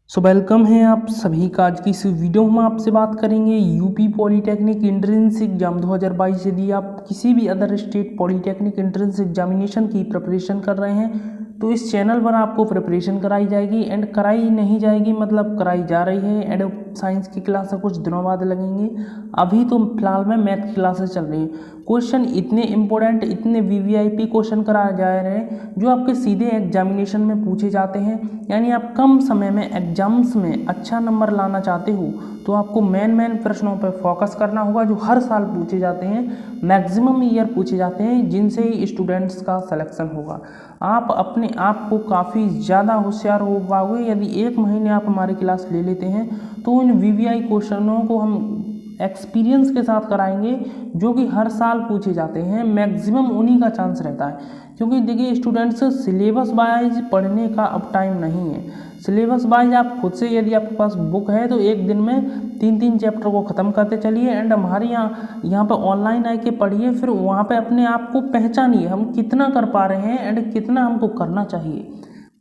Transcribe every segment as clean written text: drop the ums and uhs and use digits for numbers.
So welcome है आप सभी का। आज की इस वीडियो में हम आपसे बात करेंगे यूपी पॉलीटेक्निक एंट्रेंस एग्जाम 2022। यदि आप किसी भी other state polytechnic entrance examination की प्रिपरेशन कर रहे हैं तो इस चैनल पर आपको प्रिपरेशन कराई जाएगी एंड कराई नहीं जाएगी मतलब कराई जा रही है। एंड साइंस की क्लासेस कुछ दिनों बाद लगेंगी। अभी तो फिलहाल में मैथ की क्लासेस चल रही हैं। क्वेश्चन इतने इंपॉर्टेंट, इतने वीवीआईपी क्वेश्चन कराए जा रहे हैं जो आपके सीधे एग्जामिनेशन में पूछे जाते हैं। यानी आप कम समय में एग्जाम्स में अच्छा नंबर लाना चाहते हो तो आपको मेन प्रश्नों पर फोकस करना होगा जो हर साल पूछे जाते हैं, मैक्सिमम ईयर पूछे जाते हैं, जिनसे ही स्टूडेंट्स का सिलेक्शन होगा। आप अपने आप को काफ़ी ज़्यादा होशियार हो पाओगे यदि एक महीने आप हमारी क्लास ले लेते हैं तो इन वीवीआई क्वेश्चनों को हम एक्सपीरियंस के साथ कराएंगे जो कि हर साल पूछे जाते हैं। मैक्सिमम उन्हीं का चांस रहता है क्योंकि देखिए स्टूडेंट्स, सिलेबस वाइज पढ़ने का अब टाइम नहीं है। सिलेबस वाइज आप खुद से, यदि आपके पास बुक है तो एक दिन में 3-3 चैप्टर को ख़त्म करते चलिए एंड हमारे यहाँ पर ऑनलाइन आके पढ़िए। फिर वहाँ पे अपने आप को पहचानिए हम कितना कर पा रहे हैं एंड कितना हमको करना चाहिए।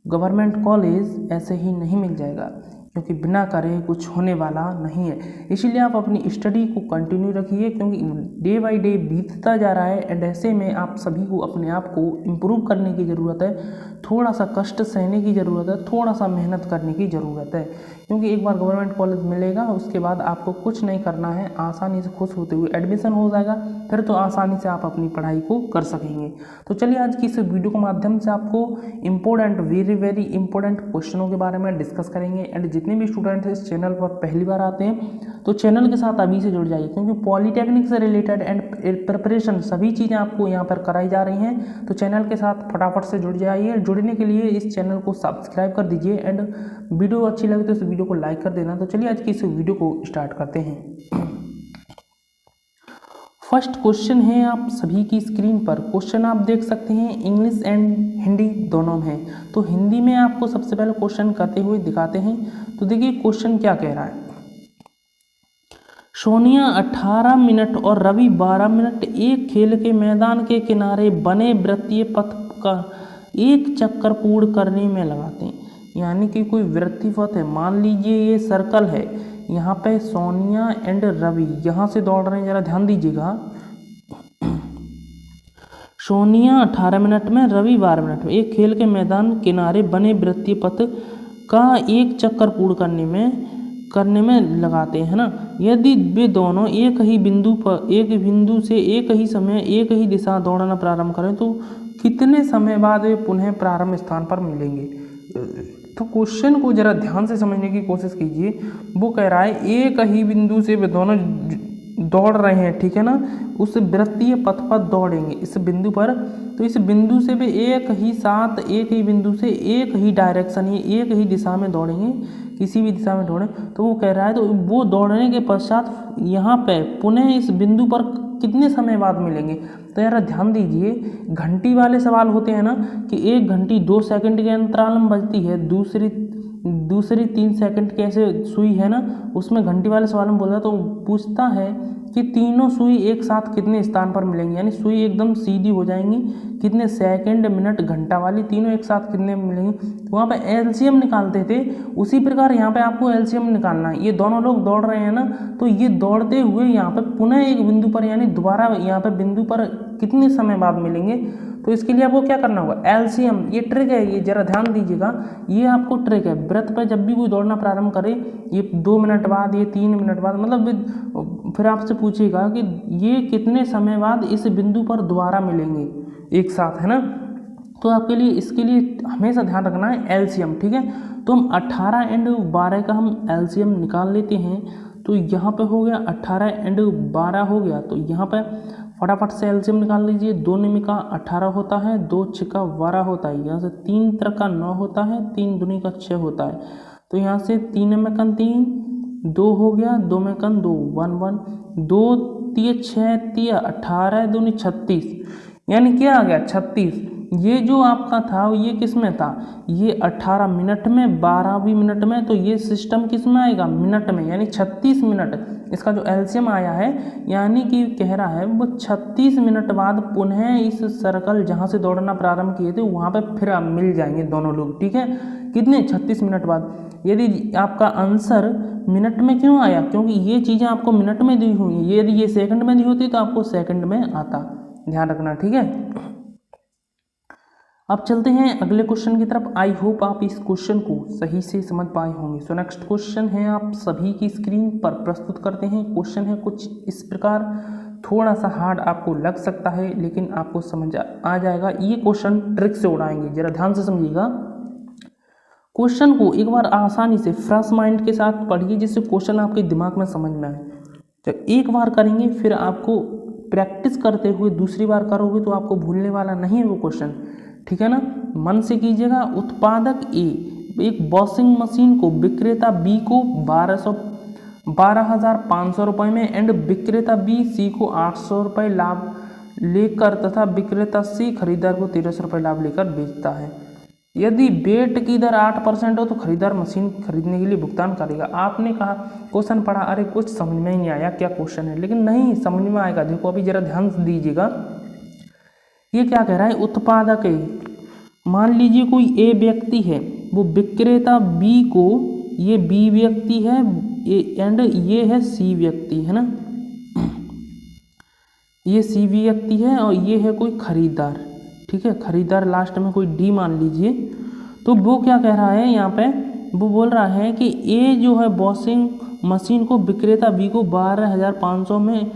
गवर्नमेंट कॉलेज ऐसे ही नहीं मिल जाएगा क्योंकि बिना करे कुछ होने वाला नहीं है। इसीलिए आप अपनी स्टडी को कंटिन्यू रखिए क्योंकि डे बाय डे बीतता जा रहा है एंड ऐसे में आप सभी को अपने आप को इम्प्रूव करने की ज़रूरत है। थोड़ा सा कष्ट सहने की ज़रूरत है, थोड़ा सा मेहनत करने की ज़रूरत है क्योंकि एक बार गवर्नमेंट कॉलेज मिलेगा उसके बाद आपको कुछ नहीं करना है, आसानी से खुश होते हुए एडमिशन हो जाएगा। फिर तो आसानी से आप अपनी पढ़ाई को कर सकेंगे। तो चलिए आज की इस वीडियो के माध्यम से आपको इम्पोर्टेंट, वेरी इंपॉर्टेंट क्वेश्चनों के बारे में डिस्कस करेंगे। एंड जितने भी स्टूडेंट इस चैनल पर पहली बार आते हैं तो चैनल के साथ अभी से जुड़ जाइए क्योंकि पॉलीटेक्निक से रिलेटेड एंड प्रिपरेशन सभी चीज़ें आपको यहाँ पर कराई जा रही हैं। तो चैनल के साथ फटाफट से जुड़ जाइए। जुड़ने के लिए इस चैनल को सब्सक्राइब कर दीजिए एंड वीडियो अच्छी लगे तो इस वीडियो को लाइक कर देना। तो चलिए आज की इस वीडियो को स्टार्ट करते हैं। फर्स्ट क्वेश्चन है आप सभी की स्क्रीन पर। क्वेश्चन आप देख सकते हैं इंग्लिश एंड हिंदी दोनों में है। तो हिंदी में आपको सबसे पहले क्वेश्चन करते हुए दिखाते हैं। तो देखिए क्वेश्चन क्या कह रहा है। सोनिया 18 मिनट और रवि 12 मिनट एक खेल के मैदान के किनारे बने वृत्तीय पथ का एक चक्कर पूर्ण करने में लगाते हैं। यानी कि कोई वृत्तीय पथ है, मान लीजिए ये सर्कल है, यहाँ पे सोनिया एंड रवि यहाँ से दौड़ रहे हैं, जरा ध्यान दीजिएगा। सोनिया 18 मिनट में, रवि 12 मिनट में एक खेल के मैदान किनारे बने वृत्तीय पथ का एक चक्कर पूर्ण करने में लगाते हैं ना। यदि वे दोनों एक ही बिंदु से एक ही समय एक ही दिशा दौड़ना प्रारंभ करें तो कितने समय बाद वे पुनः प्रारंभ स्थान पर मिलेंगे। तो क्वेश्चन को जरा ध्यान से समझने की कोशिश कीजिए। वो कह रहा है एक ही बिंदु से वे दोनों दौड़ रहे हैं, ठीक है ना, उस वृत्तीय पथ पर दौड़ेंगे इस बिंदु पर। तो इस बिंदु से वे एक ही बिंदु से एक ही डायरेक्शन, एक ही दिशा में दौड़ेंगे, किसी भी दिशा में दौड़ें। तो वो कह रहा है तो वो दौड़ने के पश्चात यहाँ पे पुनः इस बिंदु पर कितने समय बाद मिलेंगे। तो यार ध्यान दीजिए, घंटी वाले सवाल होते हैं ना कि एक घंटी 2 सेकंड के अंतराल में बजती है, दूसरी 3 सेकंड के ऐसे सुई है ना, उसमें घंटी वाले सवाल में बोल रहा तो पूछता है कि तीनों सुई एक साथ कितने स्थान पर मिलेंगी। यानी सुई एकदम सीधी हो जाएंगी, कितने सेकंड, मिनट, घंटा वाली तीनों एक साथ कितने मिलेंगी। तो वहाँ पे एलसीएम निकालते थे, उसी प्रकार यहाँ पे आपको एलसीएम निकालना है। ये दोनों लोग दौड़ रहे हैं ना, तो ये दौड़ते हुए यहाँ पे पुनः एक बिंदु पर यानी दोबारा यहाँ पे बिंदु पर कितने समय बाद मिलेंगे। तो इसके लिए आपको क्या करना होगा, एलसीएम, ये ट्रिक है, ये जरा ध्यान दीजिएगा, ये आपको ट्रिक है। वृत्त पर जब भी कोई दौड़ना प्रारंभ करे, ये 2 मिनट बाद, ये 3 मिनट बाद, मतलब फिर आपसे पूछेगा कि ये कितने समय बाद इस बिंदु पर दोबारा मिलेंगे एक साथ, है ना। तो आपके लिए इसके लिए हमेशा ध्यान रखना है एलसीएम, ठीक है। तो हम 18 एंड 12 का हम एलसीएम निकाल लेते हैं। तो यहाँ पे हो गया 18 एंड 12 हो गया। तो यहाँ पे फटाफट से एलसीएम निकाल लीजिए। 2 निमी का 18 होता है, 2 छिका 12 होता है, यहाँ से 3 तरह का 9 होता है, 3 दूनी का 6 होता है। तो यहाँ से 3 में कन 3, 2 हो गया, 2 में कन 2, 1 1, 2 3 6 3 18 दूनी 36, यानी क्या आ गया 36। ये जो आपका था ये किस में था, ये 18 मिनट में, 12वीं मिनट में, तो ये सिस्टम किस में आएगा, मिनट में, यानी 36 मिनट इसका जो एलसीएम आया है। यानी कि कह रहा है वो 36 मिनट बाद पुनः इस सर्कल जहाँ से दौड़ना प्रारंभ किए थे वहाँ पे फिर मिल जाएंगे दोनों लोग, ठीक है। कितने, 36 मिनट बाद। यदि आपका आंसर मिनट में क्यों आया, क्योंकि ये चीज़ें आपको मिनट में दी हुई हैं, यदि ये सेकंड में दी होती तो आपको सेकंड में आता, ध्यान रखना, ठीक है। अब चलते हैं अगले क्वेश्चन की तरफ। आई होप आप इस क्वेश्चन को सही से समझ पाए होंगे। सो नेक्स्ट क्वेश्चन है आप सभी की स्क्रीन पर प्रस्तुत करते हैं। क्वेश्चन है कुछ इस प्रकार, थोड़ा सा हार्ड आपको लग सकता है लेकिन आपको समझ आ जाएगा। ये क्वेश्चन ट्रिक से उड़ाएंगे, जरा ध्यान से समझिएगा। क्वेश्चन को एक बार आसानी से फ्रेश माइंड के साथ पढ़िए जिससे क्वेश्चन आपके दिमाग में समझ में आए। जब एक बार करेंगे फिर आपको प्रैक्टिस करते हुए दूसरी बार करोगे तो आपको भूलने वाला नहीं है वो क्वेश्चन, ठीक है ना। मन से कीजिएगा। उत्पादक ए एक वॉशिंग मशीन को विक्रेता बी को 12,500 रुपये में एंड विक्रेता बी सी को 800 रुपये लाभ लेकर तथा विक्रेता सी खरीदार को 1300 रुपये लाभ लेकर बेचता है। यदि बेट की दर 8% हो तो खरीदार मशीन खरीदने के लिए भुगतान करेगा। आपने कहा क्वेश्चन पढ़ा, अरे कुछ समझ में ही नहीं आया क्या क्वेश्चन है, लेकिन नहीं समझ में आएगा। देखो अभी जरा ध्यान दीजिएगा। ये क्या कह रहा है, उत्पादक ए, मान लीजिए कोई ए व्यक्ति है, वो विक्रेता बी को, ये बी व्यक्ति है एंड ये है सी व्यक्ति, है ना, ये सी व्यक्ति है और ये है कोई खरीदार, ठीक है, खरीदार लास्ट में कोई डी मान लीजिए। तो वो क्या कह रहा है यहाँ पे, वो बोल रहा है कि ए जो है वॉशिंग मशीन को विक्रेता बी को 12,500 में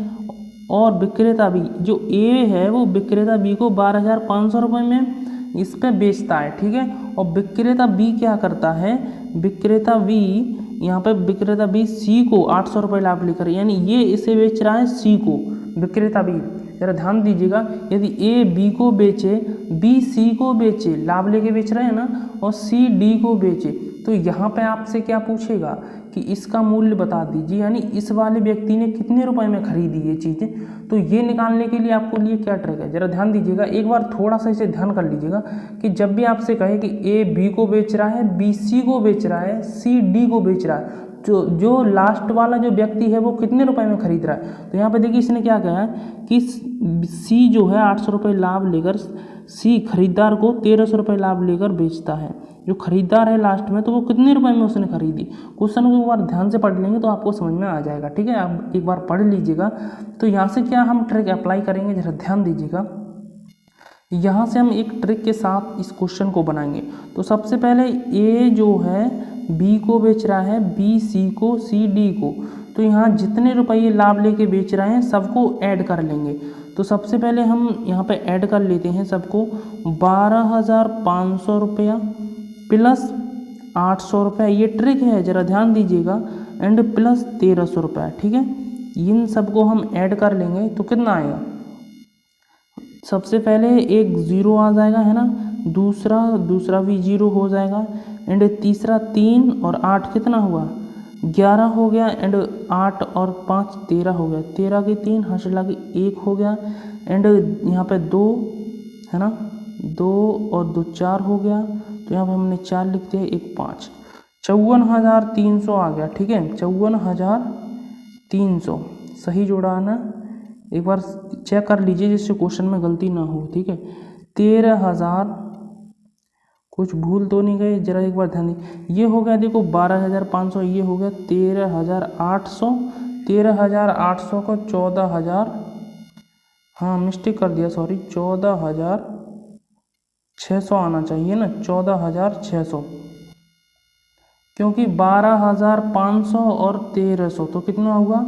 और विक्रेता बी जो ए है वो विक्रेता बी को 12,500 रुपये में इस पे बेचता है, ठीक है। और विक्रेता बी क्या करता है, विक्रेता बी यहाँ पे विक्रेता बी सी को 800 रुपये लाभ लेकर, यानी ये इसे बेच रहा है सी को, विक्रेता बी, जरा ध्यान दीजिएगा। यदि ए बी को बेचे, बी सी को बेचे, लाभ लेके बेच रहे हैं ना, और सी डी को बेचे, तो यहाँ पे आपसे क्या पूछेगा कि इसका मूल्य बता दीजिए, यानी इस वाले व्यक्ति ने कितने रुपए में खरीदी ये चीज़ें। तो ये निकालने के लिए आपको लिए क्या ट्रिक है, जरा ध्यान दीजिएगा। एक बार थोड़ा सा इसे ध्यान कर लीजिएगा कि जब भी आपसे कहे कि ए बी को बेच रहा है, बी सी को बेच रहा है, सी डी को बेच रहा है, जो लास्ट वाला जो व्यक्ति है वो कितने रुपए में खरीद रहा है। तो यहाँ पे देखिए इसने क्या कहा कि सी जो है 800 रुपये लाभ लेकर सी खरीदार को 1300 रुपये लाभ लेकर बेचता है। जो खरीदार है लास्ट में, तो वो कितने रुपए में उसने खरीदी। क्वेश्चन को एक बार ध्यान से पढ़ लेंगे तो आपको समझ में आ जाएगा, ठीक है। आप एक बार पढ़ लीजिएगा। तो यहाँ से क्या हम ट्रिक अप्लाई करेंगे, जरा ध्यान दीजिएगा। यहाँ से हम एक ट्रिक के साथ इस क्वेश्चन को बनाएंगे। तो सबसे पहले ए जो है बी को बेच रहा है, बी सी को, सी डी को, तो यहाँ जितने रुपये लाभ लेके बेच रहे हैं सबको ऐड कर लेंगे। तो सबसे पहले हम यहाँ पे ऐड कर लेते हैं सबको, 12,500 रुपया प्लस 800 रुपये, ये ट्रिक है जरा ध्यान दीजिएगा, एंड प्लस 1300 रुपये, ठीक है। इन सबको हम ऐड कर लेंगे तो कितना आएगा, सबसे पहले एक ज़ीरो आ जाएगा, है ना, दूसरा भी ज़ीरो हो जाएगा, एंड तीसरा 3 और 8 कितना हुआ, 11 हो गया, एंड 8 और 5 13 हो गया, 13 की 3 हासिल की 1 हो गया, एंड यहाँ पे 2 है ना, 2 और 2 4 हो गया, तो यहाँ पे हमने 4 लिख दिया, 1 5, 54,300 आ गया, ठीक है। 54,300 सही जोड़ा है ना, एक बार चेक कर लीजिए जिससे क्वेश्चन में गलती ना हो, ठीक है। 13,000 कुछ भूल तो नहीं गए, जरा एक बार ध्यान दीजिए। ये हो गया देखो 12,500, ये हो गया 13,800, 13,800 को 14,000, हाँ मिस्टेक कर दिया, सॉरी, 14,600 आना चाहिए ना, 14,600, क्योंकि 12,500 और 1300 तो कितना हुआ,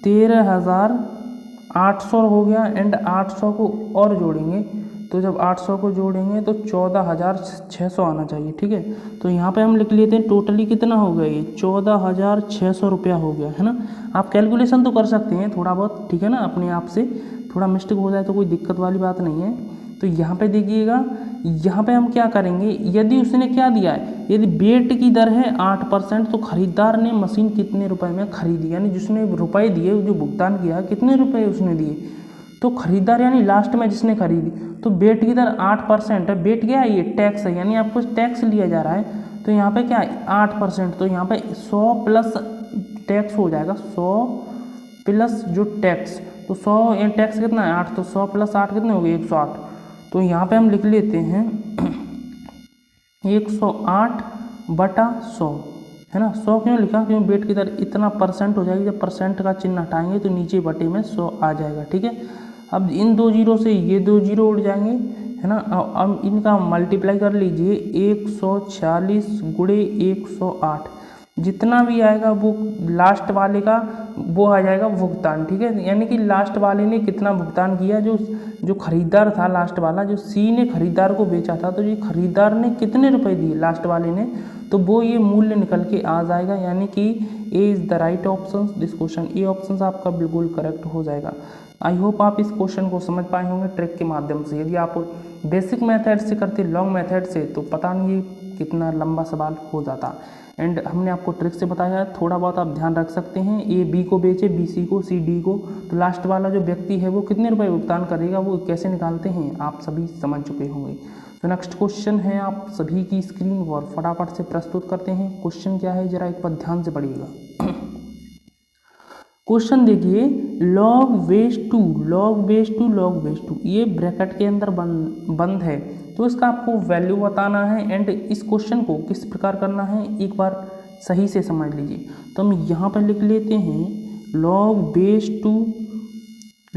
13,800 हो गया, एंड 800 को और जोड़ेंगे, तो जब 800 को जोड़ेंगे तो 14,600 आना चाहिए, ठीक है। तो यहाँ पे हम लिख लेते हैं टोटली कितना हो गया, ये 14,600 रुपया हो गया, है ना। आप कैलकुलेशन तो कर सकते हैं थोड़ा बहुत, ठीक है ना, अपने आप से थोड़ा मिस्टेक हो जाए तो कोई दिक्कत वाली बात नहीं है। तो यहाँ पे देखिएगा, यहाँ पे हम क्या करेंगे, यदि उसने क्या दिया है, यदि बेट की दर है 8%, तो खरीदार ने मशीन कितने रुपए में खरीदी, यानी जिसने रुपए दिए, जो भुगतान किया कितने रुपए उसने दिए, तो खरीदार यानी लास्ट में जिसने खरीदी, तो बेट की दर 8% है। बेट क्या है, ये टैक्स है, यानी आपको टैक्स लिया जा रहा है, तो यहाँ पे क्या है 8%, तो यहाँ पे 100 प्लस टैक्स हो जाएगा, 100 प्लस जो टैक्स, तो 100 टैक्स कितना है 8, तो 100 प्लस 8 कितने हो गए 108, तो यहाँ पे हम लिख लेते हैं 108/100, है ना। 100 क्यों लिखा, क्यों वेट की तरह इतना परसेंट हो जाएगी, जब परसेंट का चिन्ह हटाएंगे तो नीचे बटे में 100 आ जाएगा, ठीक है। अब इन 2 जीरो से ये 2 जीरो उड़ जाएंगे, है ना। अब इनका मल्टीप्लाई कर लीजिए, 140 गुणे 108, जितना भी आएगा वो लास्ट वाले का वो आ जाएगा भुगतान, ठीक है। यानी कि लास्ट वाले ने कितना भुगतान किया, जो खरीदार था लास्ट वाला, जो सी ने खरीदार को बेचा था, तो ये खरीदार ने कितने रुपए दिए लास्ट वाले ने, तो वो ये मूल्य निकल के आ जाएगा। यानी कि A is the right option this question, A option आपका बिल्कुल करेक्ट हो जाएगा। आई होप आप इस क्वेश्चन को समझ पाए होंगे ट्रिक के माध्यम से। यदि आप बेसिक मेथड से करते लॉन्ग मेथड से तो पता नहीं ये कितना लंबा सवाल हो जाता। एंड हमने आपको ट्रिक से बताया, थोड़ा बहुत आप ध्यान रख सकते हैं। ए बी को बेचे, बी सी को, सी डी को, तो लास्ट वाला जो व्यक्ति है वो कितने रुपए भुगतान करेगा, वो कैसे निकालते हैं आप सभी समझ चुके होंगे। तो नेक्स्ट क्वेश्चन है आप सभी की स्क्रीन पर, फटाफट से प्रस्तुत करते हैं। क्वेश्चन क्या है जरा एक बार ध्यान से पढ़िएगा। क्वेश्चन देखिए, log base 2 log base 2 log base 2 ये ब्रैकेट के अंदर बंद है, तो इसका आपको वैल्यू बताना है। एंड इस क्वेश्चन को किस प्रकार करना है एक बार सही से समझ लीजिए। तो हम यहाँ पर लिख लेते हैं log बेस 2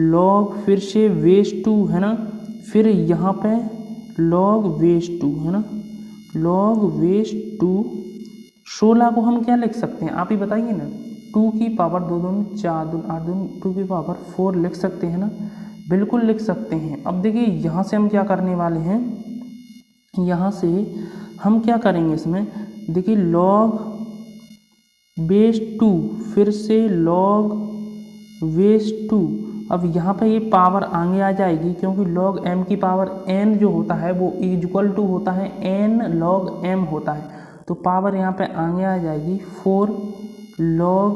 log फिर से बेस 2, है ना, फिर यहाँ पे log बेस 2, है ना, log बेस 2। 16 को हम क्या लिख सकते हैं, आप ही बताइए ना। 2 की पावर 2 दूनी 4 दूनी 8 दूनी 2 की पावर 4 लिख सकते हैं ना, बिल्कुल लिख सकते हैं। अब देखिए यहाँ से हम क्या करने वाले हैं, यहाँ से हम क्या करेंगे इसमें, देखिए log बेस 2 फिर से log बेस 2। अब यहाँ पे ये पावर आगे आ जाएगी, क्योंकि log m की पावर n जो होता है वो इक्वल टू होता है n log m होता है, तो पावर यहाँ पे आगे आ जाएगी 4 log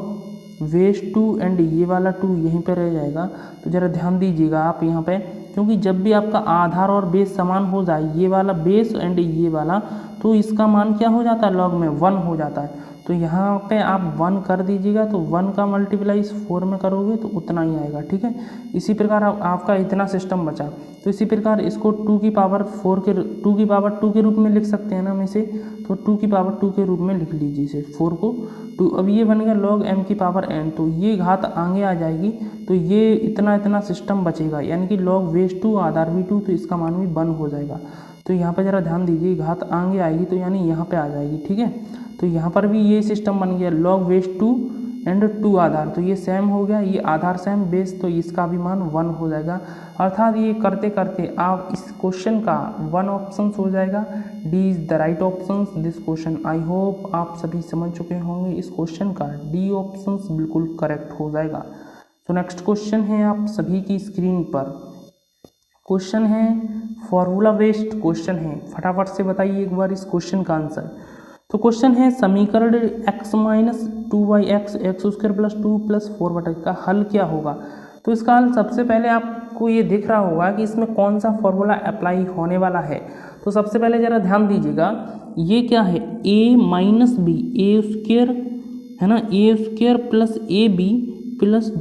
बेस 2 एंड ये वाला 2 यहीं पे रह जाएगा। तो ज़रा ध्यान दीजिएगा आप यहाँ पे, क्योंकि जब भी आपका आधार और बेस समान हो जाए, ये वाला बेस एंड ये वाला, तो इसका मान क्या हो जाता है, लॉग में 1 हो जाता है। तो यहाँ पे आप 1 कर दीजिएगा, तो 1 का मल्टीप्लाई इस 4 में करोगे तो उतना ही आएगा, ठीक है। इसी प्रकार आपका इतना सिस्टम बचा। तो इसी प्रकार इसको 2 की पावर 2 के रूप में लिख सकते हैं ना हम इसे, तो 2 की पावर 2 के रूप में लिख लीजिए इसे 4 को 2। अब ये बन गया log m की पावर n, तो ये घात आगे आ जाएगी, तो ये इतना सिस्टम बचेगा। यानी कि log बेस 2 आधार भी 2, तो इसका मान भी 1 हो जाएगा। तो यहाँ पे ज़रा ध्यान दीजिए, घात आगे आएगी तो यानी यहाँ पे आ जाएगी, ठीक है। तो यहाँ पर भी ये सिस्टम बन गया log बेस 2 एंड 2 आधार, तो ये सेम हो गया, ये आधार सेम बेस, तो इसका भी मान 1 हो जाएगा। अर्थात ये करते करते आप इस क्वेश्चन का 1 ऑप्शन हो जाएगा। D is the right option this question. I hope आप सभी समझ चुके होंगे, इस क्वेश्चन का डी ऑप्शन बिल्कुल करेक्ट हो जाएगा। तो नेक्स्ट क्वेश्चन है आप सभी की स्क्रीन पर, क्वेश्चन है फॉर्मूला बेस्ड क्वेश्चन है, फटाफट से बताइए एक बार इस क्वेश्चन का आंसर। तो क्वेश्चन है समीकरण x minus 2y(x) x² plus 2 plus 4 का हल क्या होगा। तो इसका हल सबसे पहले आपको ये दिख रहा होगा कि इसमें कौन सा फॉर्मूला अप्लाई होने वाला है। तो सबसे पहले ज़रा ध्यान दीजिएगा, ये क्या है, a माइनस बी a², है ना, a² plus A B plus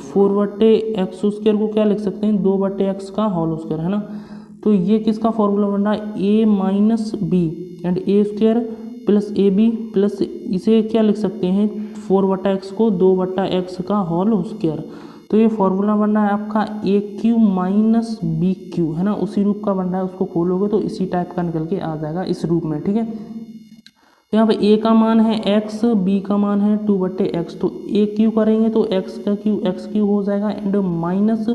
4/x² को क्या लिख सकते हैं, 2/x का होल स्क्वायर, है ना। तो ये किसका फॉर्मूला बन रहा है, a minus B and a² plus A B plus इसे क्या लिख सकते हैं 4/x को 2/x का होल स्क्वायर। तो ये फॉर्मूला बन रहा है आपका a³ माइनस b³, है ना, उसी रूप का बन रहा है, उसको खोलोगे तो इसी टाइप का निकल के आ जाएगा इस रूप में, ठीक है। तो यहाँ पे a का मान है x, b का मान है 2/x, तो a³ करेंगे तो x का क्यू x³ हो जाएगा एंड माइनस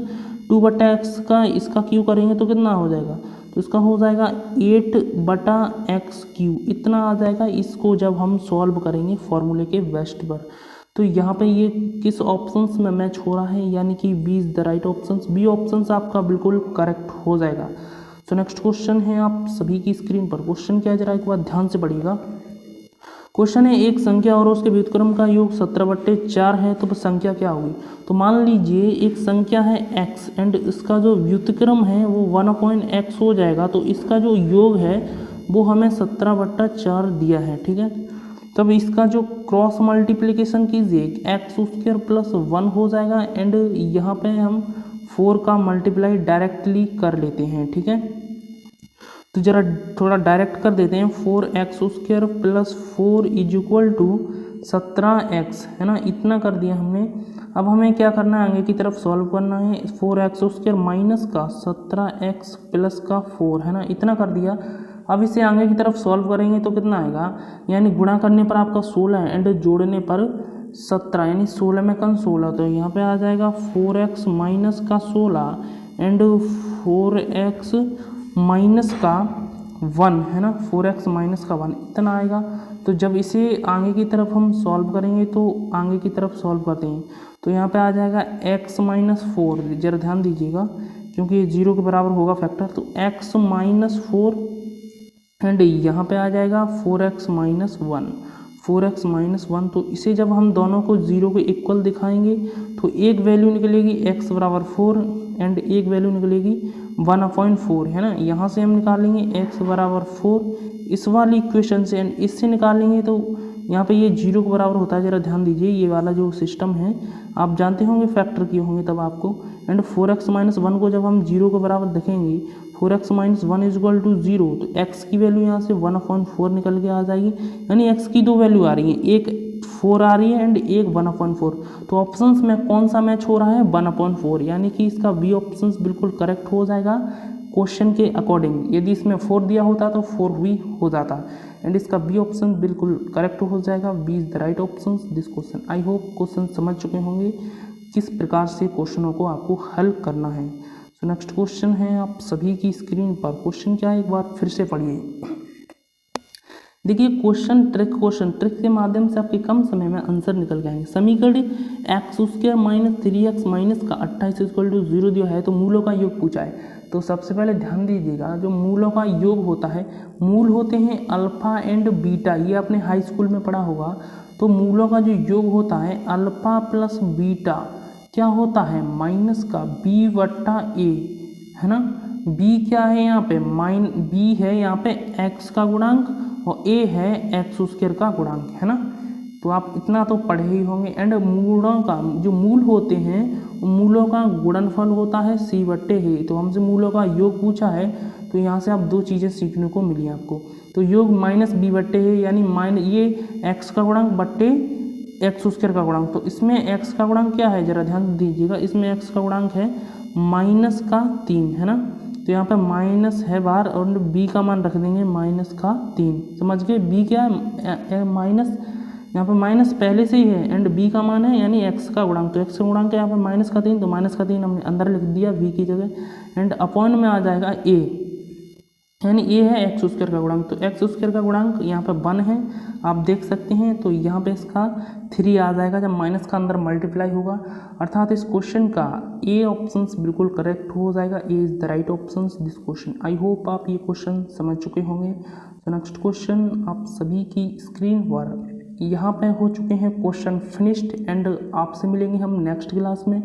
2/x का इसका क्यू करेंगे तो कितना हो जाएगा, तो इसका हो जाएगा 8/x³, इतना आ जाएगा। इसको जब हम सॉल्व करेंगे फॉर्मूले के बेस्ट पर, तो यहाँ पे ये किस ऑप्शंस में मैच हो रहा है, यानी कि B is the right options, B options आपका बिल्कुल करेक्ट हो जाएगा। तो नेक्स्ट क्वेश्चन है आप सभी की स्क्रीन पर, क्वेश्चन क्या है जरा एक बार ध्यान से पढ़िएगा। क्वेश्चन है एक संख्या और उसके व्युत्क्रम का योग 17/4 है, तो संख्या क्या होगी। तो मान लीजिए एक संख्या है x एंड इसका जो व्युत्क्रम है वो 1/x हो जाएगा, तो इसका जो योग है वो हमें 17/4 दिया है, ठीक है। तब इसका जो क्रॉस मल्टीप्लिकेशन कीजिए x² प्लस 1 हो जाएगा एंड यहाँ पे हम 4 का मल्टीप्लाई डायरेक्टली कर लेते हैं, ठीक है। तो तो जरा थोड़ा डायरेक्ट कर देते हैं। 4x² plus 4 is equal to 17x, है ना, इतना कर दिया हमने। अब हमें क्या करना है, आगे की तरफ सॉल्व करना है। 4x² माइनस का 17x प्लस का 4, है ना, इतना कर दिया। अब इसे आगे की तरफ सॉल्व करेंगे तो कितना आएगा, यानी गुणा करने पर आपका 16 एंड जोड़ने पर 17, यानी 16 में कम 16, तो यहाँ पे आ जाएगा 4x माइनस का 16 एंड 4x माइनस का 1, है ना, 4x माइनस का 1 इतना आएगा। तो जब इसे आगे की तरफ हम सॉल्व करेंगे तो आगे की तरफ सॉल्व करते हैं तो यहाँ पे आ जाएगा x माइनस 4, जरा ध्यान दीजिएगा क्योंकि ये 0 के बराबर होगा फैक्टर, तो x माइनस 4 एंड यहाँ पे आ जाएगा 4x माइनस 1, 4x माइनस 1। तो इसे जब हम दोनों को 0 के इक्वल दिखाएंगे तो एक वैल्यू निकलेगी x बराबर 4 एंड एक वैल्यू निकलेगी 1/4, है ना। यहाँ से हम निकालेंगे x बराबर 4 इस वाली इक्वेशन से एंड इससे निकालेंगे तो यहाँ पे ये 0 के बराबर होता है। जरा ध्यान दीजिए, ये वाला जो सिस्टम है आप जानते होंगे, फैक्टर किए होंगे तब आपको। एंड 4x माइनस 1 को जब हम 0 के बराबर देखेंगे, 4x minus 1 is equal to 0, तो x की वैल्यू यहाँ से 1/4 निकल के आ जाएगी। यानी x की दो वैल्यू आ रही है, एक 4 आ रही है एंड एक 1/4। तो ऑप्शंस में कौन सा मैच हो रहा है, 1/4, यानी कि इसका बी ऑप्शंस बिल्कुल करेक्ट हो जाएगा क्वेश्चन के अकॉर्डिंग। यदि इसमें 4 दिया होता तो 4 भी हो जाता एंड इसका बी ऑप्शन बिल्कुल करेक्ट हो जाएगा। B is the right option this question. I hope question समझ चुके होंगे किस प्रकार से क्वेश्चनों को आपको हल करना है। सो नेक्स्ट क्वेश्चन है आप सभी की स्क्रीन पर। क्वेश्चन क्या है, एक बार फिर से पढ़िए। देखिए क्वेश्चन ट्रिक के माध्यम से आपके कम समय में आंसर निकल जाएंगे। समीकरण x² माइनस 3x माइनस का 28 इक्वल टू 0 दिया है तो मूलों का योग पूछा है। तो सबसे पहले ध्यान दीजिएगा, जो मूलों का योग होता है, मूल होते हैं अल्फा एंड बीटा, ये आपने हाई स्कूल में पढ़ा होगा। तो मूलों का जो योग होता है अल्फा प्लस बीटा क्या होता है, माइनस का b/a, है ना। b क्या है यहाँ पे, b है यहाँ पे x का गुणांक और a है x² का गुणांक, है ना। तो आप इतना तो पढ़े ही होंगे। एंड मूलों का जो मूल होते हैं मूलों का गुणनफल होता है c/a। तो हमसे मूलों का योग पूछा है तो यहाँ से आप दो चीज़ें सीखने को मिली आपको। तो योग माइनस b/a यानी ये x का गुणांक बट्टे x² का गुणांक। तो इसमें x का गुणांक क्या है, जरा ध्यान दीजिएगा, इसमें x का गुणांक है -3, है ना। तो यहाँ पे माइनस है बाहर और b का मान रख देंगे -3, समझ गए। b क्या है, माइनस, यहाँ पे माइनस पहले से ही है एंड b का मान है यानी x का गुणांक। तो x का गुणांक है यहाँ पे -3, तो -3 हमने अंदर लिख दिया b की जगह एंड अपॉन में आ जाएगा a, यानी a है x² का गुणांक। तो x² का गुणांक यहाँ पे 1 है, आप देख सकते हैं। तो यहाँ पे इसका 3 आ जाएगा जब माइनस का अंदर मल्टीप्लाई होगा, अर्थात इस क्वेश्चन का ए ऑप्शन बिल्कुल करेक्ट हो जाएगा। A is the right option this question. I hope आप ये क्वेश्चन समझ चुके होंगे। तो नेक्स्ट क्वेश्चन आप सभी की स्क्रीन पर यहाँ पे हो चुके हैं क्वेश्चन फिनिश्ड एंड आपसे मिलेंगे हम नेक्स्ट क्लास में।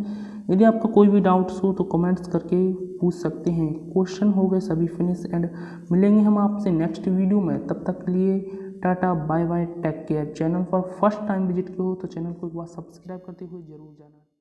यदि आपका कोई भी डाउट्स हो तो कमेंट्स करके पूछ सकते हैं। क्वेश्चन हो गए सभी फिनिश एंड मिलेंगे हम आपसे नेक्स्ट वीडियो में। तब तक के लिए tata bye bye, take care. Channel पर फर्स्ट टाइम विजिट किया हो तो चैनल को एक बार सब्सक्राइब करते हुए जरूर जाना।